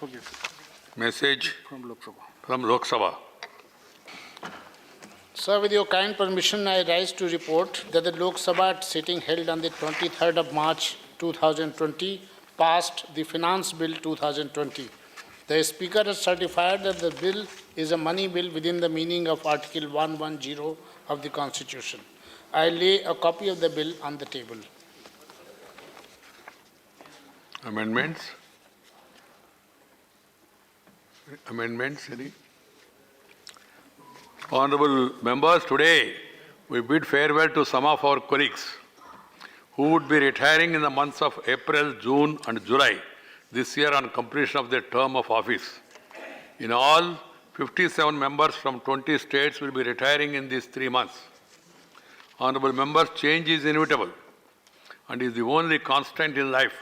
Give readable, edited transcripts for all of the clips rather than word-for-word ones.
Forgive. Message From Lok Sabha. from Lok Sabha. Sir, with your kind permission, I rise to report that the Lok Sabha sitting held on the 23rd of March 2020 passed the Finance Bill 2020. The Speaker has certified that the bill is a money bill within the meaning of Article 110 of the Constitution. I lay a copy of the bill on the table. Amendments? Amendments, any? Honorable members, today we bid farewell to some of our colleagues who would be retiring in the months of April, June and July this year on completion of their term of office. In all, 57 members from 20 states will be retiring in these 3 months. Honorable members, change is inevitable and is the only constant in life.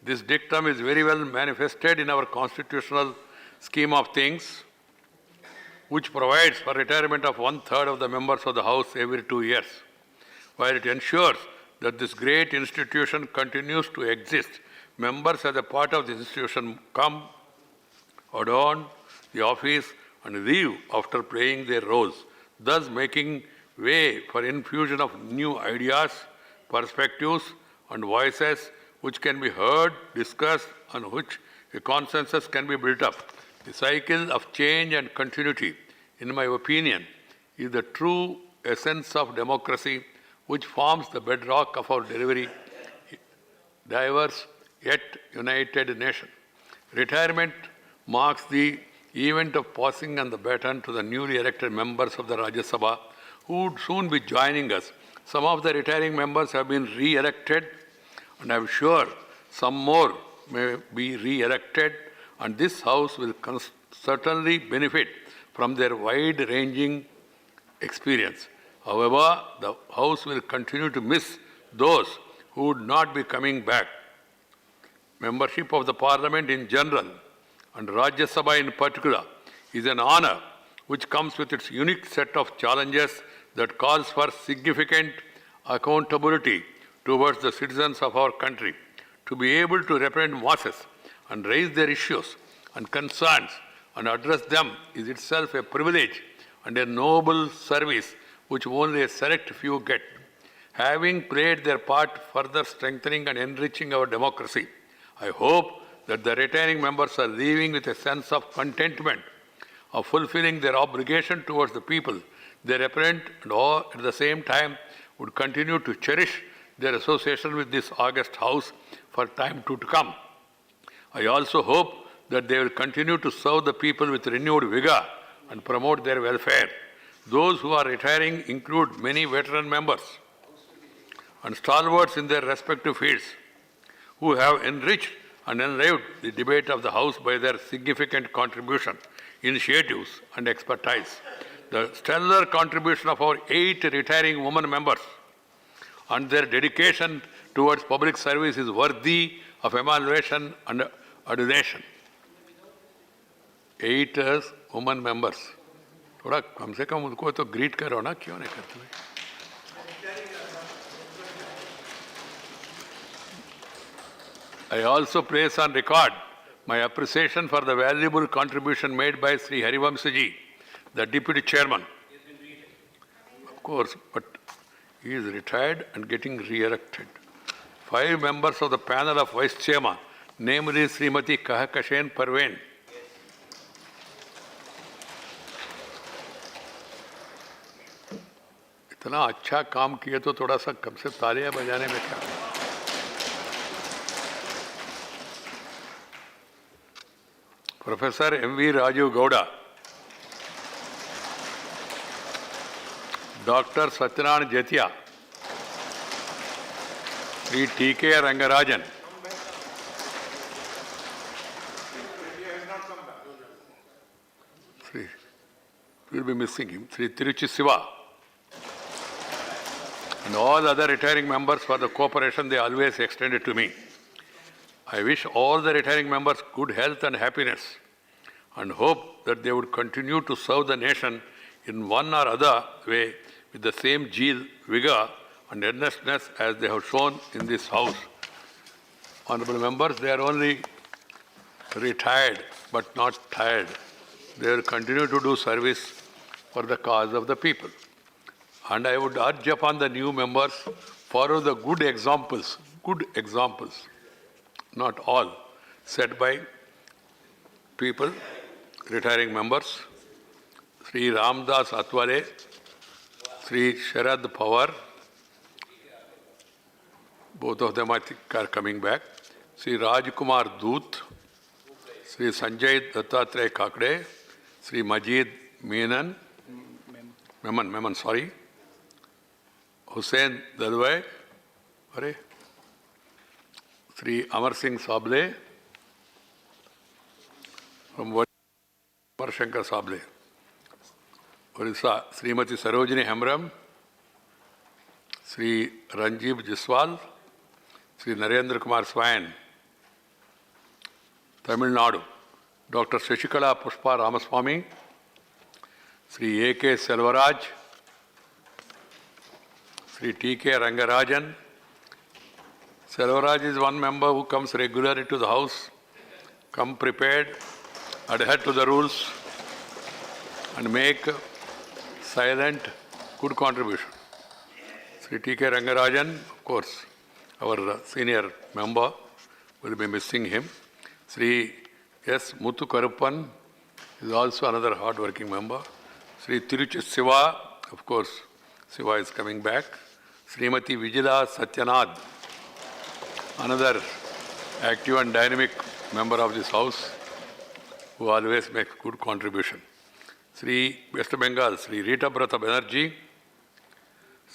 This dictum is very well manifested in our constitutional scheme of things, which provides for retirement of 1/3 of the members of the House every 2 years. While it ensures that this great institution continues to exist, members as a part of the institution come, adorn the office and leave after playing their roles, thus making way for infusion of new ideas, perspectives and voices which can be heard, discussed, on which a consensus can be built up. The cycle of change and continuity, in my opinion, is the true essence of democracy, which forms the bedrock of our diverse yet united nation. Retirement marks the event of passing on the baton to the newly elected members of the Rajya Sabha, who would soon be joining us. Some of the retiring members have been re-elected, and I am sure some more may be re-elected, and this House will certainly benefit from their wide-ranging experience. However, the House will continue to miss those who would not be coming back. Membership of the Parliament in general and Rajya Sabha in particular is an honor which comes with its unique set of challenges that calls for significant accountability towards the citizens of our country. To be able to represent masses and raise their issues and concerns and address them is itself a privilege and a noble service which only a select few get. Having played their part further strengthening and enriching our democracy, I hope that the retiring members are leaving with a sense of contentment of fulfilling their obligation towards the people they represent, and all at the same time would continue to cherish their association with this august House for time to come. I also hope that they will continue to serve the people with renewed vigor and promote their welfare. Those who are retiring include many veteran members and stalwarts in their respective fields who have enriched and enlivened the debate of the House by their significant contribution, initiatives and expertise. The stellar contribution of our 8 retiring women members and their dedication towards public service is worthy of evaluation and adulation. 8 women members. थोड़ा कम से कम उनको तो greet करो ना, क्यों नहीं करते? I also place on record my appreciation for the valuable contribution made by Sri Harivamsaji, the Deputy Chairman. Of course, but he is retired and getting re-elected. 5 members of the panel of Vice Chairman, namely Srimati Kahakashen Parveen, इतना अच्छा काम किए तो थोड़ा सा कम से तालियां बजाने में क्या? Professor M.V. Raju Gowda, Dr. Satyanarayana Jethia, Sri T.K. Rangarajan, we'll be missing him, Sri Tiruchi Siva, and all other retiring members for the cooperation they always extended to me. I wish all the retiring members good health and happiness and hope that they would continue to serve the nation in one or other way with the same zeal, vigor and earnestness as they have shown in this House. Honorable members, there are only retired but not tired. They will continue to do service for the cause of the people. And I would urge upon the new members, follow the good examples, not all, set by people, retiring members, Sri Ramdas Atwale, Sri Sharad Pawar, both of them I think are coming back, Sri Rajkumar Doot, Sri Sanjay Dattatreya Kakde, Sri Majid Menon, Memon, sorry, Hussain Dadwai, Sri Amar Singh Sable, from Amar Shankar Sable, Orissa, Srimati Sarojini Hemram, Sri Ranjiv Jiswal, Sri Narendra Kumar Swain, Tamil Nadu, Dr. Shashikala Pushpa Ramaswamy, Sri A.K. Selvaraj, Sri T.K. Rangarajan. Selvaraj is one member who comes regularly to the house, come prepared, adhere to the rules, and make silent, good contribution. Sri T.K. Rangarajan, of course, our senior member, will be missing him. Sri S. Muthu Karuppan is also another hard-working member. Sri Tiruchi Siva, of course, Siva is coming back. Srimati Vijila Satyanad, another active and dynamic member of this house, who always makes good contribution. Sri West Bengal, Sri Rita Brata Banerjee,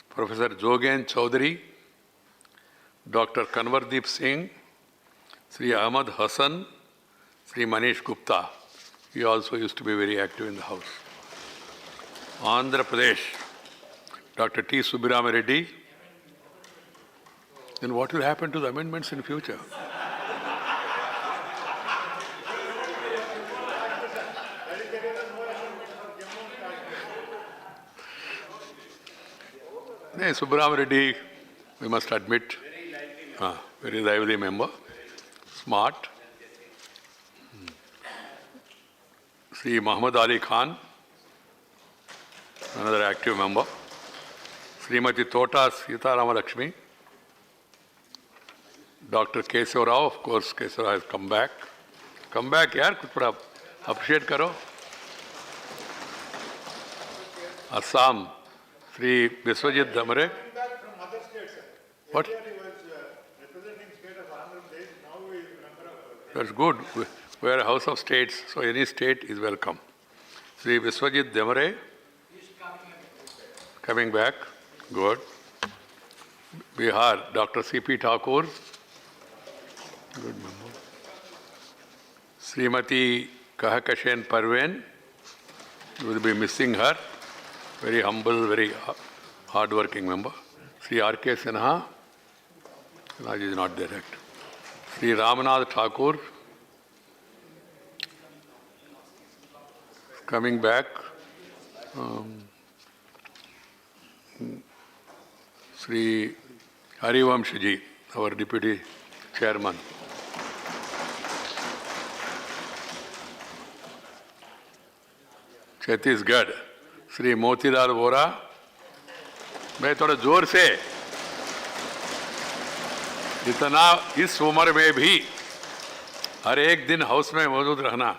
Professor Jogen Chaudhary, Dr. Kanwardeep Singh, Sri Ahmad Hassan, Sri Manish Gupta. He also used to be very active in the house. Andhra Pradesh, Dr. T. Subbiram Reddy. Then what will happen to the amendments in future? Subbiram Reddy, we must admit, very lively member, smart. Sri Muhammad Ali Khan, another active member. Srimati Tota Sita Ramalakshmi. Dr. Kesav Rao, of course, Kesav Rao has come back. Come back, yaar, kuch thoda appreciate karo. Assam, Sri Biswajit Damre. What? That's good. We are a house of states, so any state is welcome. Sri Biswajit Damre. Coming back. Good. Bihar, Dr. C.P. Thakur. Good member. Srimati Kahakashen Parven. You will be missing her. Very humble, very hard-working member. Sri R.K. Sinha. Raj is not there yet. Sri Ramanath Thakur. Coming back. Sri Harivamshiji, our deputy chairman. Chhattisgarh, Sri Motilal Vora. मैं थोड़ा जोर से, इतना इस उम्र में भी हर एक दिन हाउस में मौजूद रहना,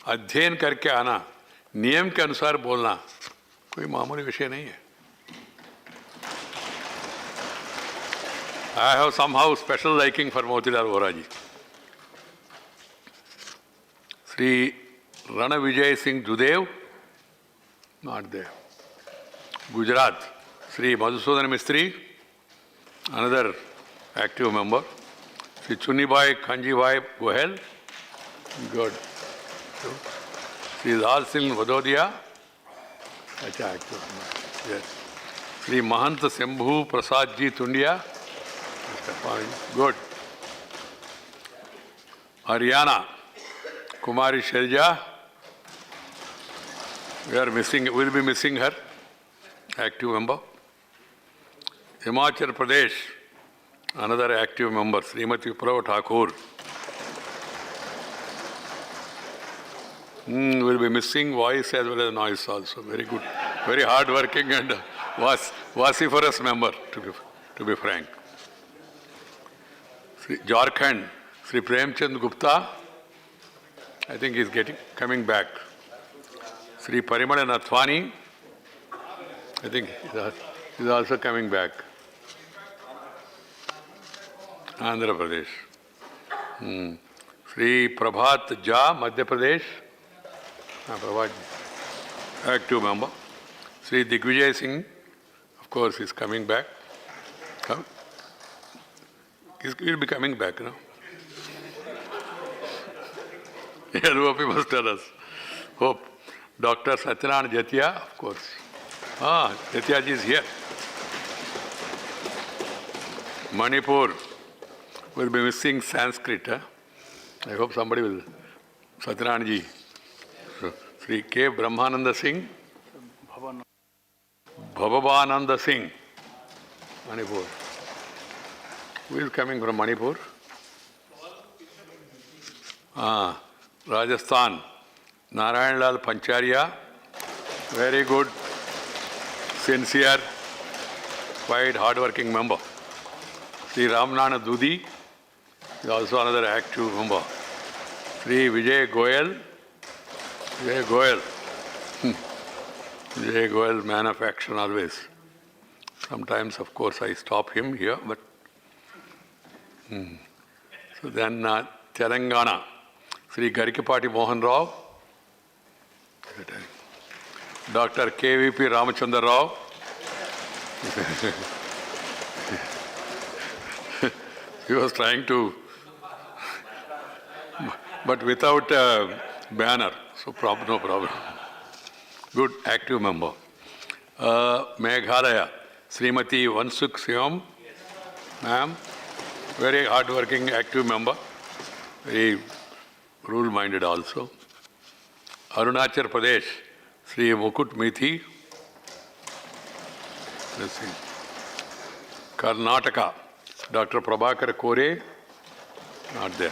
अध्ययन करके आना, नियम के अनुसार बोलना, कोई मामूली विषय नहीं है. I have somehow special liking for Motilal Vora ji. Sri Rana Vijay Singh Judev, not there. Gujarat, Sri Madhusudan Mistry, another active member. Sri Chunnibai Kanjibai Gohel, good. Sri Lal Singh Vadodia, such an active member. Yes. Sri Mahant Sambhu Prasad Ji Tundia, good. Haryana, Kumari Shelja, we'll be missing her, active member. Himachal Pradesh, another active member, Srimati Prabha Thakur. We'll be missing voice as well as noise also. Very good. Very hard working and vociferous member, to be frank. Sri Jharkhand, Sri Premchand Gupta, I think he's coming back. Sri Parimala Nathwani, I think he's also coming back. Andhra Pradesh. Sri Prabhat Jha, Madhya Pradesh. Prabhat, active member. Sri Digvijay Singh, of course, is coming back. He'll be coming back, no? LOP must tell us. Hope. Dr. Satyanarayana Jatia, of course. Jatia ji is here. Manipur will be missing Sanskrit. I hope somebody will. Satyanarayana ji. Sri K. Brahmananda Singh. Bhavananda Singh. Manipur. Who is coming from Manipur? Rajasthan. Narayan Lal Pancharia. Very good, sincere, quite hard-working member. Sri Ramnana Dudi is also another active member. Sri Vijay Goyal. Vijay Goyal, man of action always. Sometimes, of course, I stop him here, but... So then Telangana, Sri Garikipati Mohan Rao, Dr. KVP Ramachandra Rao, he was trying to, but without a banner, so no problem. Good, active member. Meghalaya, Srimati Vansuk Siam, ma'am, very hard-working, active member, very rule-minded also. Arunachal Pradesh, Sri Mukut Mithi. Let's see. Karnataka, Dr. Prabhakar Kore, not there.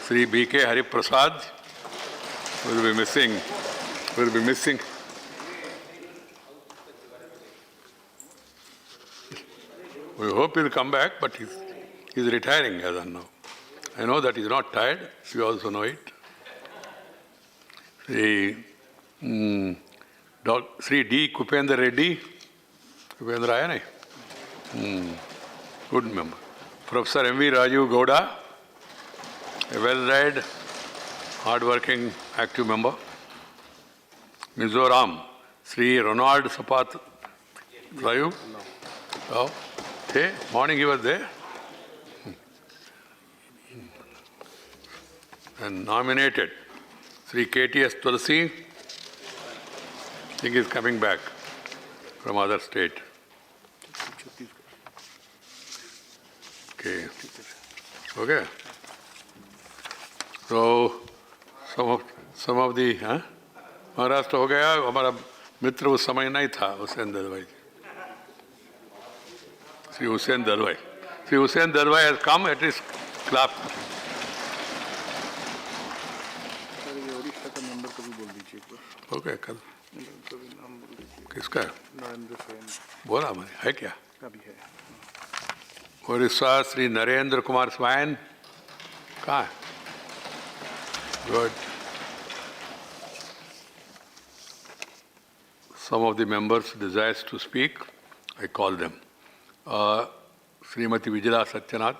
Sri B.K. Hariprasad will be missing. We hope he'll come back, but he's retiring as of now. I know that he's not tired. You also know it. Sri D. Kupendra Reddy. Kupendra Ayane. Good member. Professor M.V. Raju Gowda, a well-read, hard-working, active member. Mizoram, Sri Ronald Sapat Rayu. Oh. Hey, morning he was there. And nominated Sri KTS Tulsi. I think he's coming back from other state. Okay. So some of the Maharashtra हो गया. हमारा मित्र उस समय नहीं था, Hussain Dalwai. Sri Hussain Dalwai. Sri Hussain Dalwai has come, at least clap. Okay, कल किसका है? बोला मैंने, है क्या? ओडिशा श्री नरेंद्र कुमार स्वाइन कहाँ है? Good. Some of the members desires to speak. I call them. Srimati Vijaya Satyanath.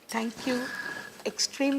Thank you. Extremely